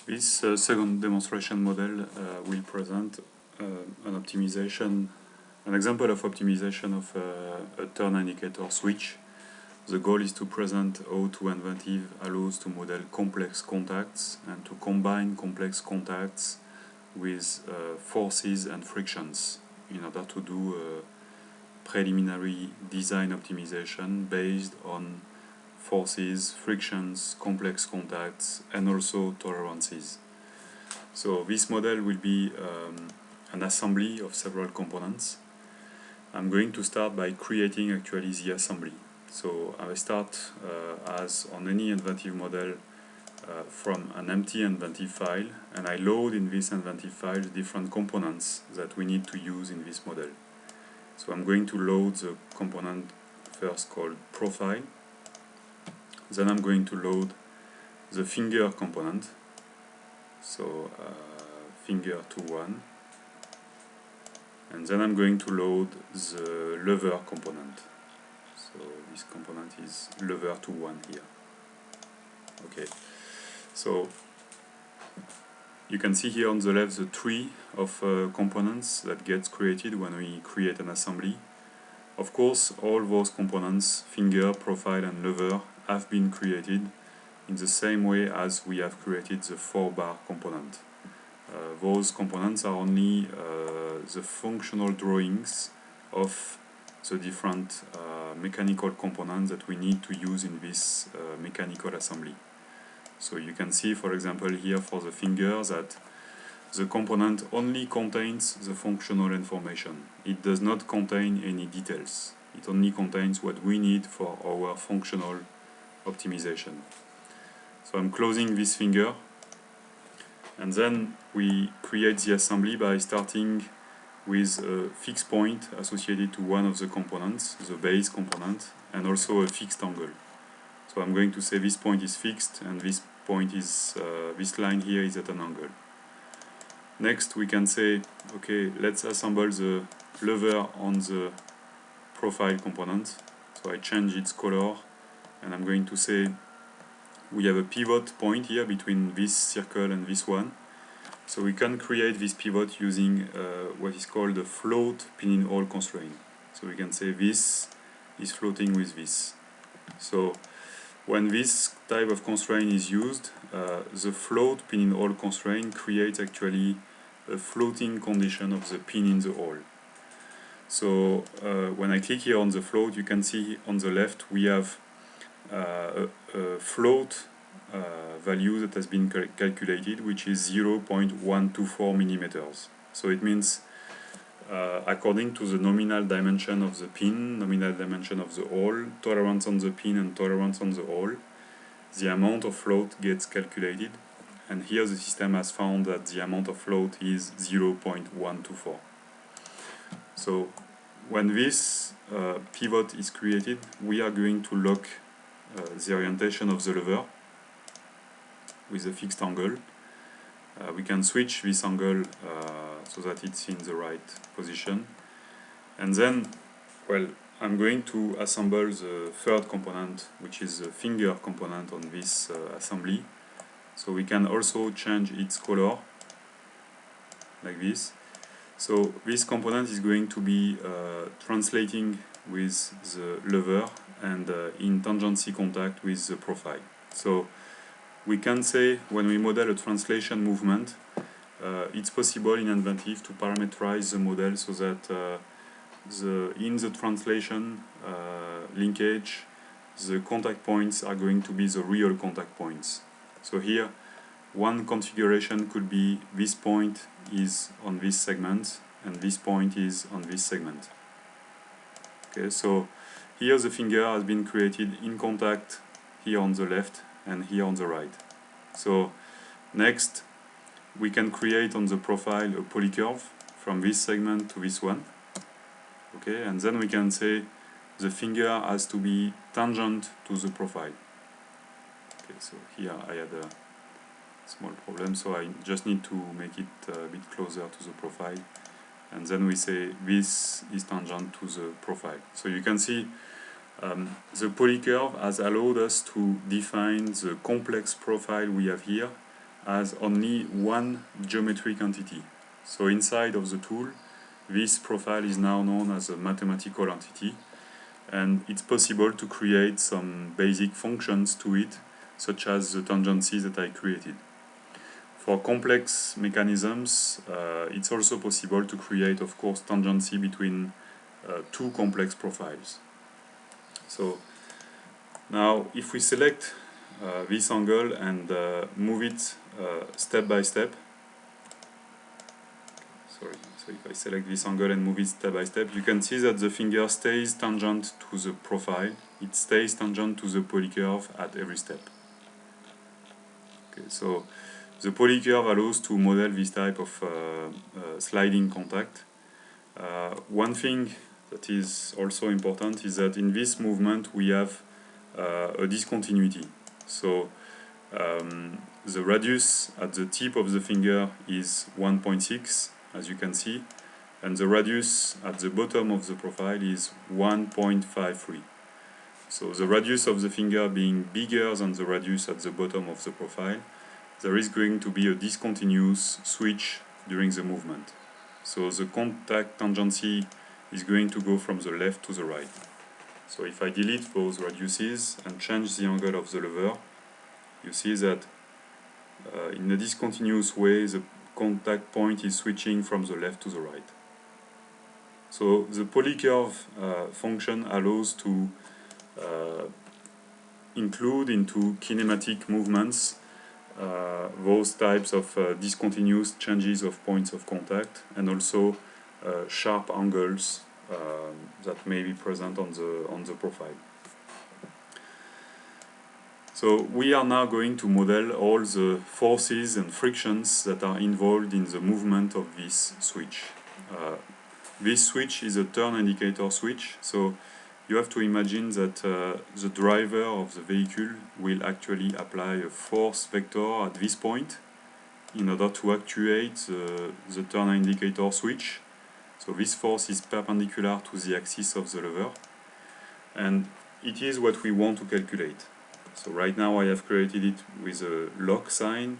This second demonstration model will present an example of optimization of a turn indicator switch. The goal is to present how Enventive allows to model complex contacts and to combine complex contacts with forces and frictions in order to do preliminary design optimization based on forces, frictions, complex contacts, and also tolerances. So this model will be an assembly of several components. I'm going to start by creating actually the assembly. So I start as on any Enventive model from an empty Enventive file, and I load in this Enventive file different components that we need to use in this model. So I'm going to load the component first called profile. Then I'm going to load the finger component, so finger to 1, and then I'm going to load the lever component. So this component is lever to 1 here. Okay, so you can see here on the left the tree of components that gets created when we create an assembly. Of course, all those components, finger, profile and lever, have been created in the same way as we have created the 4-bar component. Those components are only the functional drawings of the different mechanical components that we need to use in this mechanical assembly. So you can see, for example, here for the finger that the component only contains the functional information. It does not contain any details. It only contains what we need for our functional optimization. So I'm closing this finger, and then we create the assembly by starting with a fixed point associated to one of the components, the base component, and also a fixed angle. So I'm going to say this point is fixed and this point is, this line here is at an angle. Next we can say, okay, let's assemble the lever on the profile component. So I change its color, and I'm going to say we have a pivot point here between this circle and this one. So we can create this pivot using what is called a float pinhole constraint. So we can say this is floating with this. So when this type of constraint is used, the float pinhole constraint creates actually a floating condition of the pin in the hole. So when I click here on the float, you can see on the left we have a float value that has been calculated, which is 0.124 millimeters. So it means according to the nominal dimension of the pin, nominal dimension of the hole, tolerance on the pin and tolerance on the hole, the amount of float gets calculated, and here the system has found that the amount of float is 0.124. So when this pivot is created, we are going to lock the orientation of the lever with a fixed angle. We can switch this angle so that it's in the right position. And then, well, I'm going to assemble the third component, which is the finger component on this assembly. So we can also change its color, like this. So this component is going to be translating with the lever and in tangency contact with the profile. So we can say when we model a translation movement, it's possible in Enventive to parameterize the model so that in the translation linkage, the contact points are going to be the real contact points. So here, one configuration could be this point is on this segment and this point is on this segment. Okay, so here the finger has been created in contact here on the left and here on the right. So next we can create on the profile a polycurve from this segment to this one. Okay, and then we can say the finger has to be tangent to the profile. Okay, so here I had a small problem, so I just need to make it a bit closer to the profile, and then we say this is tangent to the profile. So you can see the polycurve has allowed us to define the complex profile we have here has only one geometric entity. So inside of the tool, this profile is now known as a mathematical entity, and it's possible to create some basic functions to it, such as the tangency that I created. For complex mechanisms, it's also possible to create, of course, tangency between two complex profiles. So now, if we select this angle and move it step by step, so if I select this angle and move it step by step, you can see that the finger stays tangent to the profile. It stays tangent to the polycurve at every step. Okay, so the polycurve allows to model this type of sliding contact. One thing that is also important is that in this movement we have a discontinuity. So the radius at the tip of the finger is 1.6, as you can see, and the radius at the bottom of the profile is 1.53. So the radius of the finger being bigger than the radius at the bottom of the profile, there is going to be a discontinuous switch during the movement. So the contact tangency is going to go from the left to the right. So if I delete those radiuses and change the angle of the lever, you see that in a discontinuous way the contact point is switching from the left to the right. So the polycurve function allows to include into kinematic movements those types of discontinuous changes of points of contact, and also sharp angles that may be present on the profile. So we are now going to model all the forces and frictions that are involved in the movement of this switch. This switch is a turn indicator switch, so you have to imagine that the driver of the vehicle will actually apply a force vector at this point in order to actuate the turn indicator switch. So this force is perpendicular to the axis of the lever, and it is what we want to calculate. So right now I have created it with a lock sign,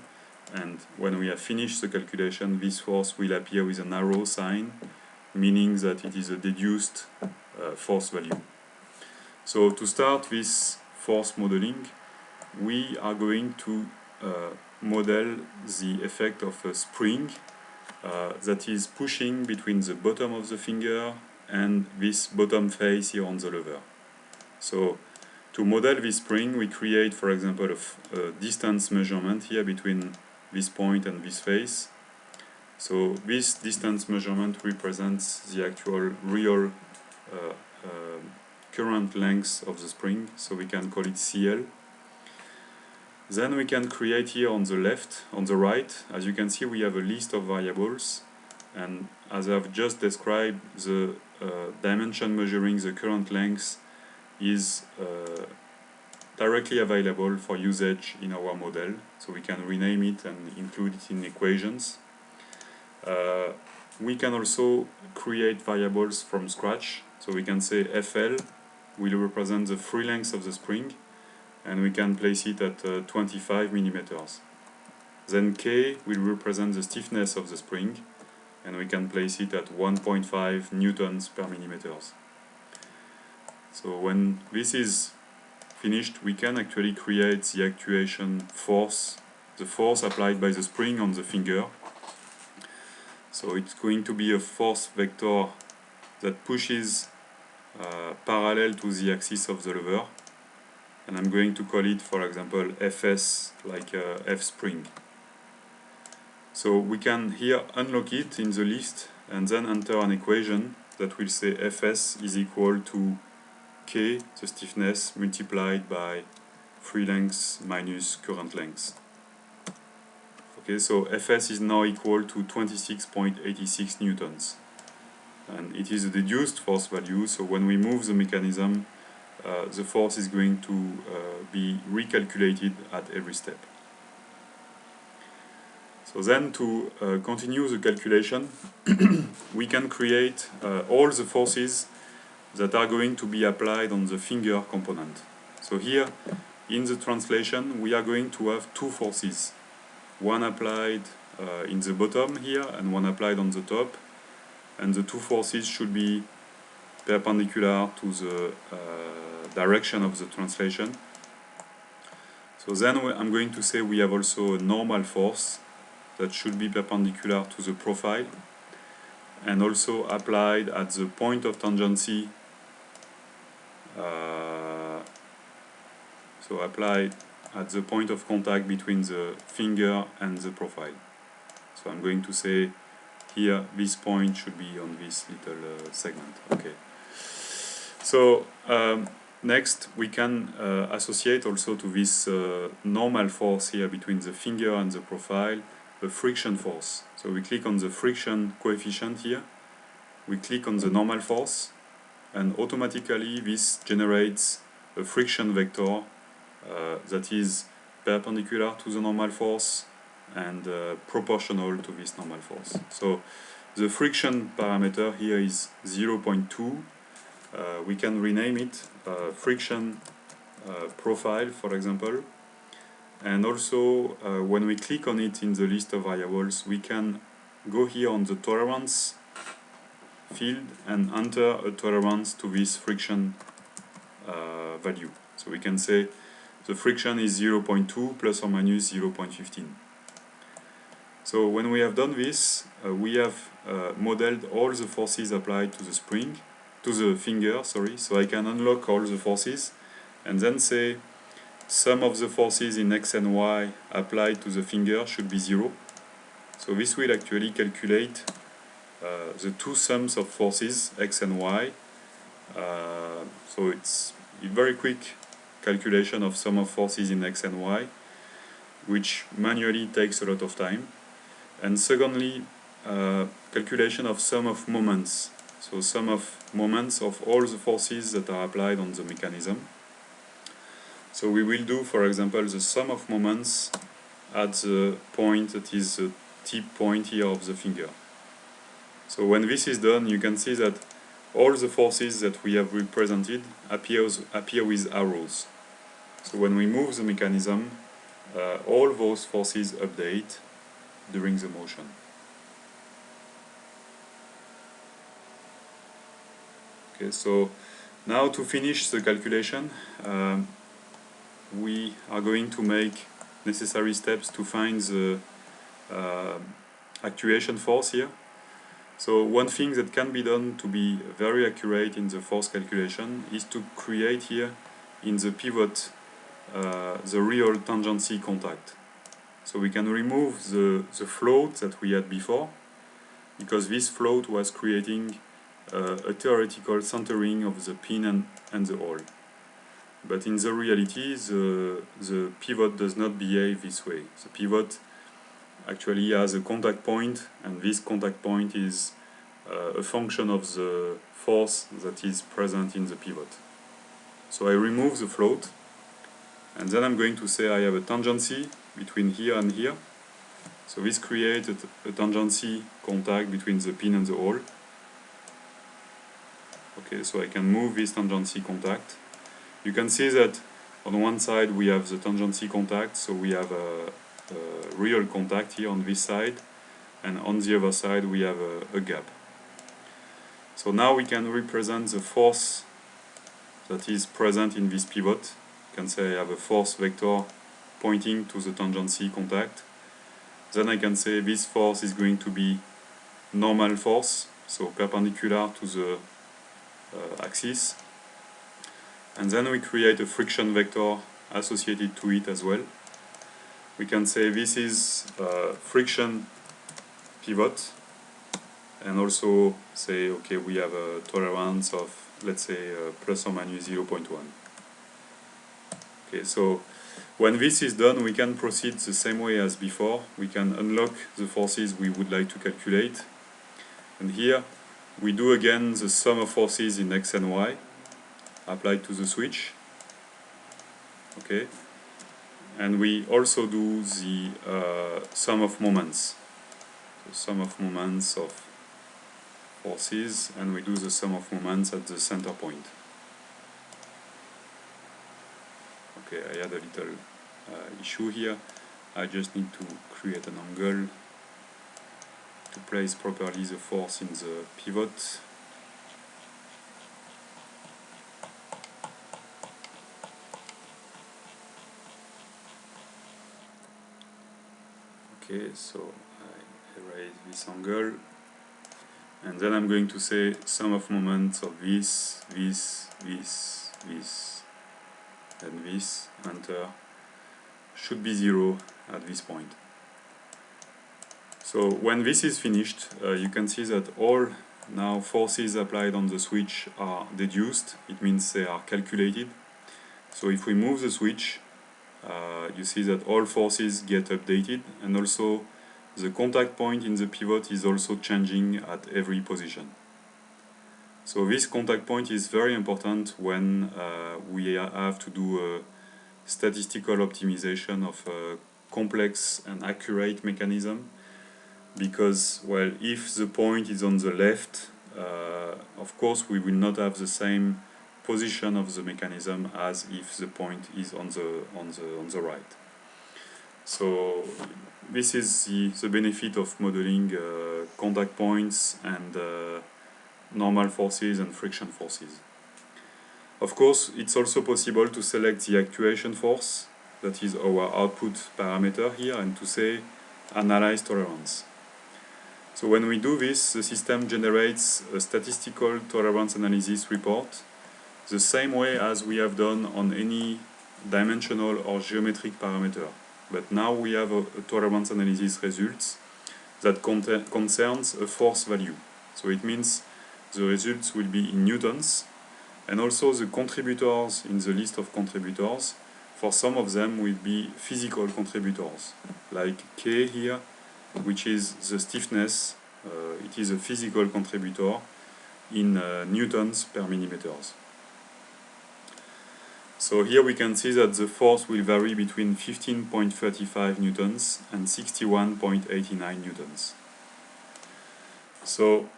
and when we have finished the calculation, this force will appear with an arrow sign, meaning that it is a deduced force value. So to start this force modeling, we are going to model the effect of a spring that is pushing between the bottom of the finger and this bottom face here on the lever. So to model this spring, we create, for example, a distance measurement here between this point and this face. So this distance measurement represents the actual real current length of the spring, so we can call it CL. Then we can create here on the left, on the right, as you can see we have a list of variables, and as I've just described, the dimension measuring the current length is directly available for usage in our model, so we can rename it and include it in equations. We can also create variables from scratch, so we can say FL will represent the free length of the spring, and we can place it at 25 millimeters. Then K will represent the stiffness of the spring, and we can place it at 1.5 newtons per millimeters. So when this is finished, we can actually create the actuation force, the force applied by the spring on the finger. So it's going to be a force vector that pushes parallel to the axis of the lever, and I'm going to call it, for example, Fs, like F spring. So we can here unlock it in the list and then enter an equation that will say Fs is equal to K, the stiffness, multiplied by free length minus current length. Okay, so Fs is now equal to 26.86 newtons. And it is a deduced force value, so when we move the mechanism, the force is going to be recalculated at every step. So then to continue the calculation, we can create all the forces that are going to be applied on the finger component. So here, in the translation, we are going to have two forces. one applied in the bottom here and one applied on the top, and the two forces should be perpendicular to the direction of the translation. So then I'm going to say we have also a normal force that should be perpendicular to the profile and also applied at the point of tangency. So applied at the point of contact between the finger and the profile. So I'm going to say here this point should be on this little segment. Okay. So next we can associate also to this normal force here between the finger and the profile the friction force. So we click on the friction coefficient here, we click on the normal force, and automatically this generates a friction vector that is perpendicular to the normal force and proportional to this normal force. So the friction parameter here is 0.2. We can rename it friction profile, for example. And also, when we click on it in the list of variables, we can go here on the tolerance field and enter a tolerance to this friction value. So we can say the friction is 0.2 plus or minus 0.15. So when we have done this, we have modeled all the forces applied to the spring, to the finger, sorry. So I can unlock all the forces and then say sum of the forces in x and y applied to the finger should be 0. So this will actually calculate the two sums of forces, x and y. So it's a very quick calculation of sum of forces in x and y, which manually takes a lot of time. And secondly, calculation of sum of moments. So sum of moments of all the forces that are applied on the mechanism. So we will do, for example, the sum of moments at the point that is the tip point here of the finger. So when this is done, you can see that all the forces that we have represented appear with arrows. So when we move the mechanism, all those forces update during the motion. Okay, so now to finish the calculation, we are going to make necessary steps to find the actuation force here. So one thing that can be done to be very accurate in the force calculation is to create here in the pivot the real tangency contact. So we can remove the float that we had before, because this float was creating a theoretical centering of the pin and the hole. But in the reality, the pivot does not behave this way. The pivot actually has a contact point, and this contact point is a function of the force that is present in the pivot. So I remove the float, and then I'm going to say I have a tangency between here and here. So this creates a tangency contact between the pin and the hole. Okay, so I can move this tangency contact. You can see that on one side we have the tangency contact, so we have a real contact here on this side, and on the other side we have a gap. So now we can represent the force that is present in this pivot. You can say I have a force vector pointing to the tangency contact. Then I can say this force is going to be normal force, so perpendicular to the axis. And then we create a friction vector associated to it as well. We can say this is friction pivot, and also say, okay, we have a tolerance of, let's say, plus or minus 0.1. Okay, so when this is done, we can proceed the same way as before. We can unlock the forces we would like to calculate. And here, we do again the sum of forces in x and y applied to the switch. Okay, and we also do the sum of moments. So sum of moments of forces, and we do the sum of moments at the center point. Okay, I had a little issue here. I just need to create an angle to place properly the force in the pivot. Okay, so I erase this angle, and then I'm going to say sum of moments of this, and this, enter, should be 0 at this point. So when this is finished, you can see that all now forces applied on the switch are deduced. It means they are calculated. So if we move the switch, you see that all forces get updated, and also the contact point in the pivot is also changing at every position. So this contact point is very important when we have to do a statistical optimization of a complex and accurate mechanism, because, well, if the point is on the left, of course we will not have the same position of the mechanism as if the point is on the right. So this is the benefit of modeling contact points and normal forces and friction forces. Of course, it's also possible to select the actuation force, that is our output parameter here, and to say analyze tolerance. So when we do this, the system generates a statistical tolerance analysis report, the same way as we have done on any dimensional or geometric parameter. But now we have a tolerance analysis results that concerns a force value. So it means the results will be in newtons, and also the contributors in the list of contributors, for some of them will be physical contributors, like K here, which is the stiffness. It is a physical contributor in newtons per millimeters. So here we can see that the force will vary between 15.35 newtons and 61.89 newtons. So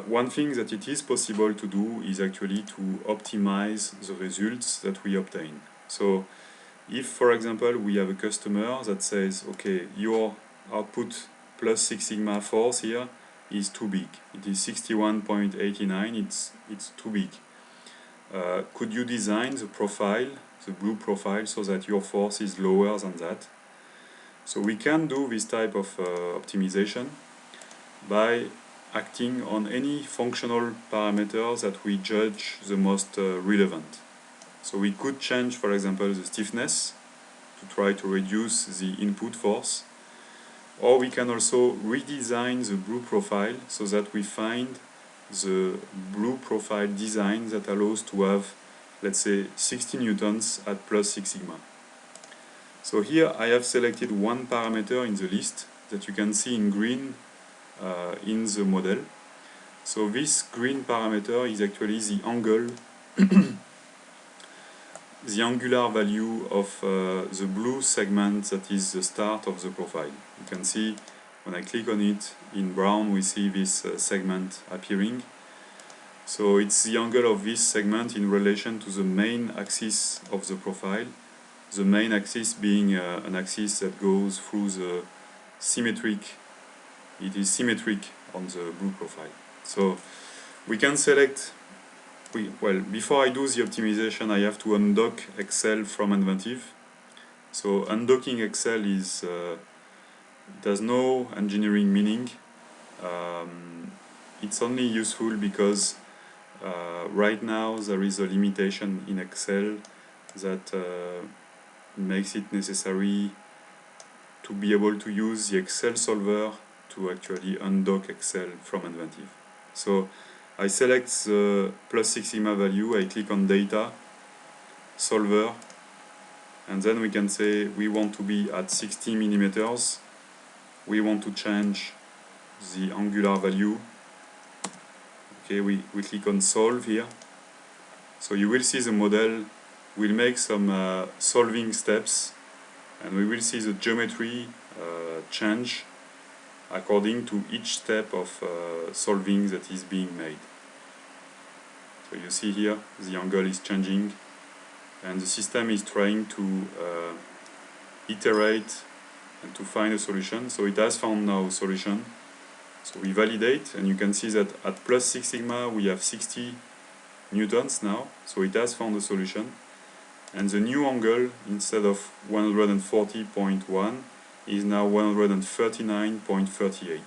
one thing that it is possible to do is actually to optimize the results that we obtain. So if, for example, we have a customer that says, okay, your output plus 6 sigma force here is too big. It is 61.89, it's too big. Could you design the profile, the blue profile, so that your force is lower than that? So we can do this type of optimization by acting on any functional parameters that we judge the most relevant. So we could change, for example, the stiffness to try to reduce the input force, or we can also redesign the blue profile so that we find the blue profile design that allows to have, let's say, 60 newtons at plus 6 sigma. So here I have selected one parameter in the list that you can see in green in the model. So this green parameter is actually the angle, the angular value of the blue segment that is the start of the profile. You can see when I click on it in brown, we see this segment appearing. So it's the angle of this segment in relation to the main axis of the profile, the main axis being an axis that goes through the symmetric, it is symmetric on the blue profile. So we can select, well, before I do the optimization, I have to undock Excel from Enventive. So undocking Excel is, it has no engineering meaning. It's only useful because right now there is a limitation in Excel that makes it necessary to be able to use the Excel solver to actually undock Excel from Enventive. So I select the plus 6 sigma value, I click on data, solver, and then we can say we want to be at 60 millimeters. We want to change the angular value. Okay, we click on solve here. So you will see the model will make some solving steps, and we will see the geometry change according to each step of solving that is being made. So you see here the angle is changing, and the system is trying to iterate and to find a solution. So it has found now a solution. So we validate, and you can see that at plus 6 sigma we have 60 newtons now. So it has found a solution. And the new angle, instead of 140.1, is now 139.38.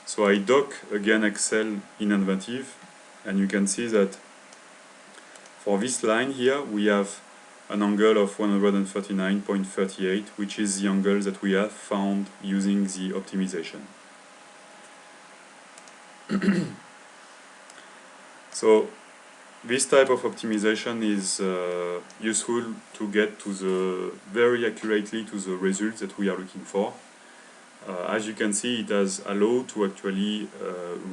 So I dock again Excel in Enventive, and you can see that for this line here we have an angle of 139.38, which is the angle that we have found using the optimization. So this type of optimization is useful to get to the very accurately to the results that we are looking for. As you can see, it has allowed to actually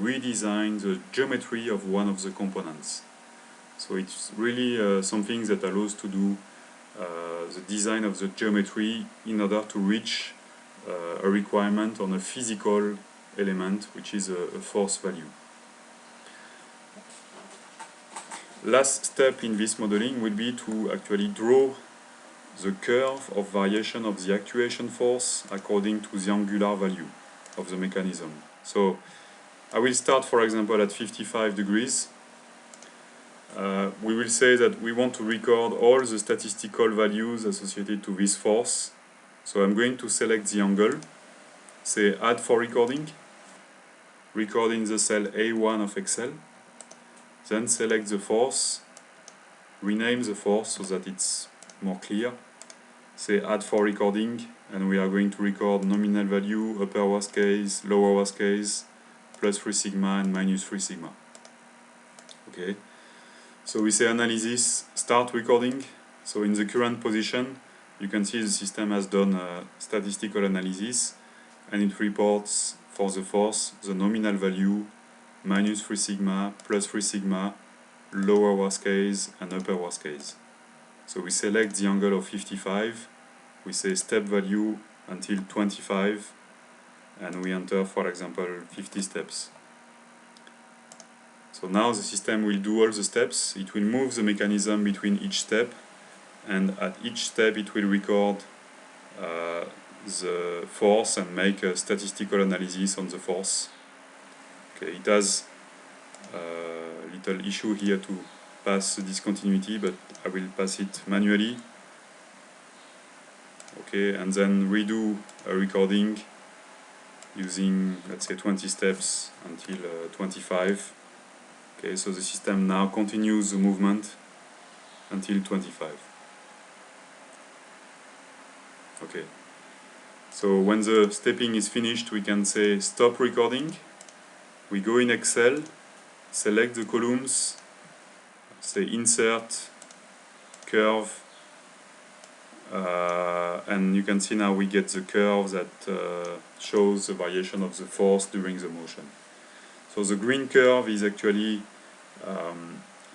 redesign the geometry of one of the components. So it's really something that allows to do the design of the geometry in order to reach a requirement on a physical element, which is a force value. Last step in this modeling will be to actually draw the curve of variation of the actuation force according to the angular value of the mechanism. So I will start, for example, at 55 degrees. We will say that we want to record all the statistical values associated to this force. So I'm going to select the angle, say add for recording, record in the cell A1 of Excel, then select the force, rename the force so that it's more clear, say add for recording, and we are going to record nominal value, upper worst case, lower worst case, plus 3 sigma and minus 3 sigma. Okay, so we say analysis, start recording. So in the current position, you can see the system has done a statistical analysis, and it reports for the force the nominal value, minus 3 sigma, plus 3 sigma, lower worst case and upper worst case. So we select the angle of 55, we say step value until 25, and we enter, for example, 50 steps. So now the system will do all the steps, it will move the mechanism between each step, and at each step it will record the force and make a statistical analysis on the force. Okay, it has a little issue here to pass the discontinuity, but I will pass it manually. Okay, and then redo a recording using, let's say, 20 steps until 25. Okay, so the system now continues the movement until 25. Okay, so when the stepping is finished, we can say stop recording. We go in Excel, select the columns, say insert, curve, and you can see now we get the curve that shows the variation of the force during the motion. So the green curve is actually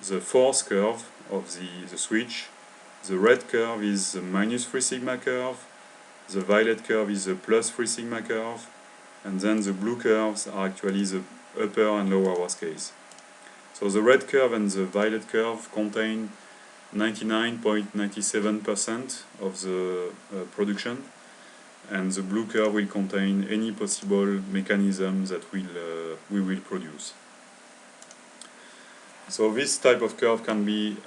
the force curve of the switch. The red curve is the minus 3 sigma curve. The violet curve is the plus 3 sigma curve. And then the blue curves are actually the upper and lower worst case. So the red curve and the violet curve contain 99.97% of the production, and the blue curve will contain any possible mechanism that we will produce. So this type of curve can be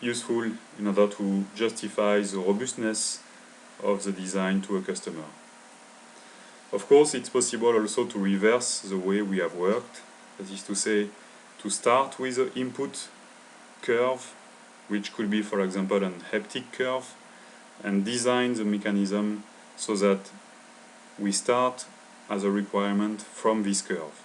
useful in order to justify the robustness of the design to a customer. Of course, it's possible also to reverse the way we have worked, that is to say, to start with the input curve, which could be, for example, an haptic curve, and design the mechanism so that we start as a requirement from this curve.